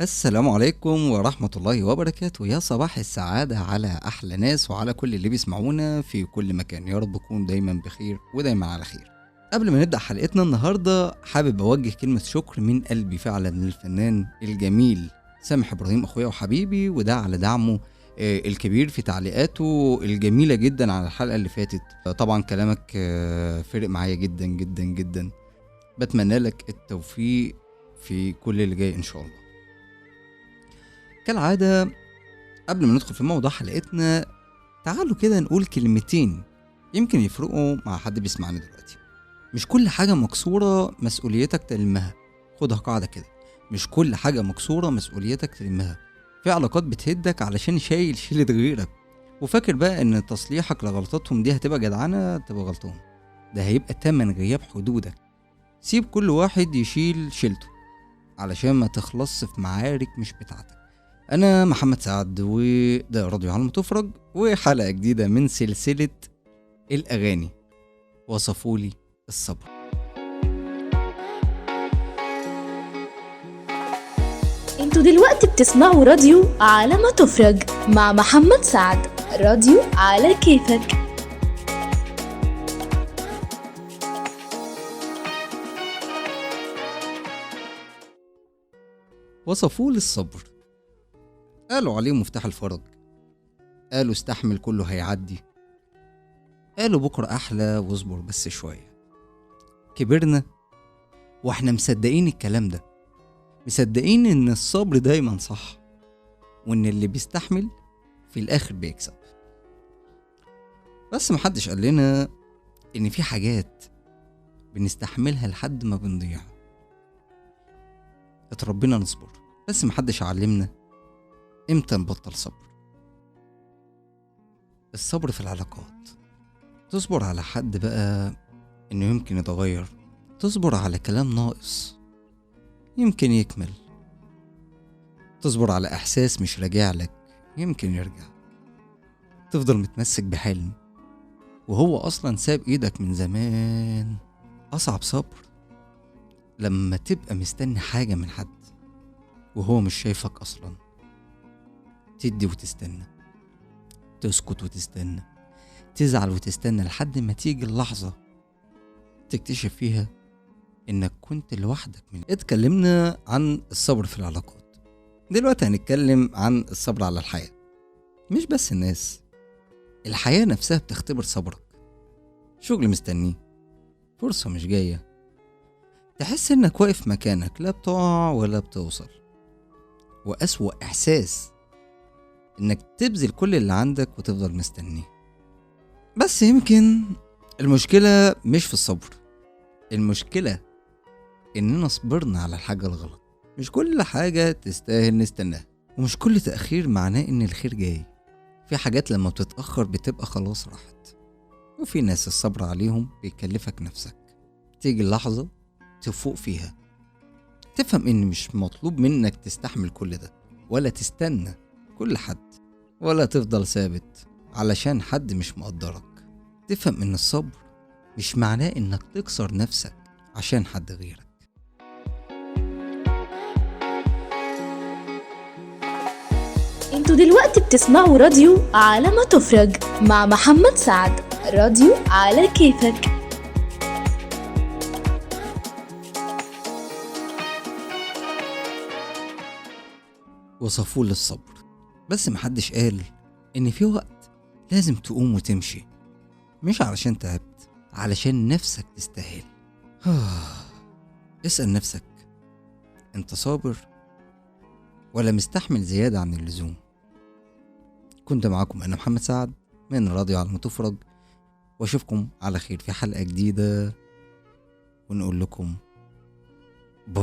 السلام عليكم ورحمة الله وبركاته. يا صباح السعادة على أحلى ناس وعلى كل اللي بيسمعونا في كل مكان. يا رب تكون دايما بخير ودايما على خير. قبل ما نبدأ حلقتنا النهاردة حابب أوجه كلمة شكر من قلبي فعلا للفنان الجميل سامح إبراهيم، أخويا وحبيبي، وده على دعمه الكبير في تعليقاته الجميلة جدا على الحلقة اللي فاتت. طبعا كلامك فرق معايا جدا جدا جدا. بتمنى لك التوفيق في كل اللي جاي إن شاء الله. كالعادة قبل ما ندخل في موضوع حلقتنا تعالوا كده نقول كلمتين يمكن يفرقوا مع حد بيسمعنا دلوقتي. مش كل حاجة مكسورة مسؤوليتك تلمها. خدها قاعدة كده، مش كل حاجة مكسورة مسؤوليتك تلمها. في علاقات بتهدك علشان شايل شيلة غيرك، وفاكر بقى ان تصليحك لغلطاتهم دي هتبقى جدعانة، تبقى غلطان. ده هيبقى تمن غياب حدودك. سيب كل واحد يشيل شيلته علشان ما تخلص في معارك مش بتاعتك. أنا محمد سعد وده راديو علم تفرج، وحلقة جديدة من سلسلة الأغاني وصفولي الصبر. انتوا دلوقتي بتسمعوا راديو على ما تفرج مع محمد سعد. راديو على كيفك. وصفولي الصبر، قالوا عليه مفتاح الفرج، قالوا استحمل كله هيعدي، قالوا بكرة أحلى واصبر بس شوية. كبرنا واحنا مصدقين الكلام ده، مصدقين ان الصبر دايما صح، وان اللي بيستحمل في الآخر بيكسب. بس محدش قال لنا ان في حاجات بنستحملها لحد ما بنضيع. اتربينا نصبر، بس محدش علمنا امتى نبطل صبر. الصبر في العلاقات، تصبر على حد بقى انه يمكن يتغير، تصبر على كلام ناقص يمكن يكمل، تصبر على احساس مش راجع لك يمكن يرجع، تفضل متمسك بحلم وهو اصلا ساب ايدك من زمان. اصعب صبر لما تبقى مستني حاجة من حد وهو مش شايفك اصلا. تدي وتستنى، تسكت وتستنى، تزعل وتستنى لحد ما تيجي اللحظة تكتشف فيها انك كنت لوحدك. اتكلمنا عن الصبر في العلاقات، دلوقتي هنتكلم عن الصبر على الحياة. مش بس الناس، الحياة نفسها بتختبر صبرك. شغل مستنيه، فرصة مش جاية، تحس انك واقف مكانك، لا بتقع ولا بتوصل. وأسوأ إحساس انك تبذل كل اللي عندك وتفضل مستنيه. بس يمكن المشكلة مش في الصبر، المشكلة اننا صبرنا على الحاجة الغلط. مش كل حاجة تستاهل نستناها، ومش كل تأخير معناه ان الخير جاي. في حاجات لما بتتأخر بتبقى خلاص راحت، وفي ناس الصبر عليهم بيكلفك نفسك. تيجي اللحظة تفوق فيها، تفهم ان مش مطلوب منك تستحمل كل ده، ولا تستنى كل حد، ولا تفضل ثابت علشان حد مش مقدرك. تفهم ان الصبر مش معناه انك تكسر نفسك عشان حد غيرك. انتوا دلوقتي بتسمعوا راديو على ما تفرج مع محمد سعد. راديو على كيفك. وصفوا للصبر، بس محدش قال ان في وقت لازم تقوم وتمشي، مش علشان تعبت، علشان نفسك تستاهل. اسأل نفسك، انت صابر ولا مستحمل زيادة عن اللزوم؟ كنت معاكم انا محمد سعد من راديو على ما تفرج، واشوفكم على خير في حلقة جديدة، ونقول لكم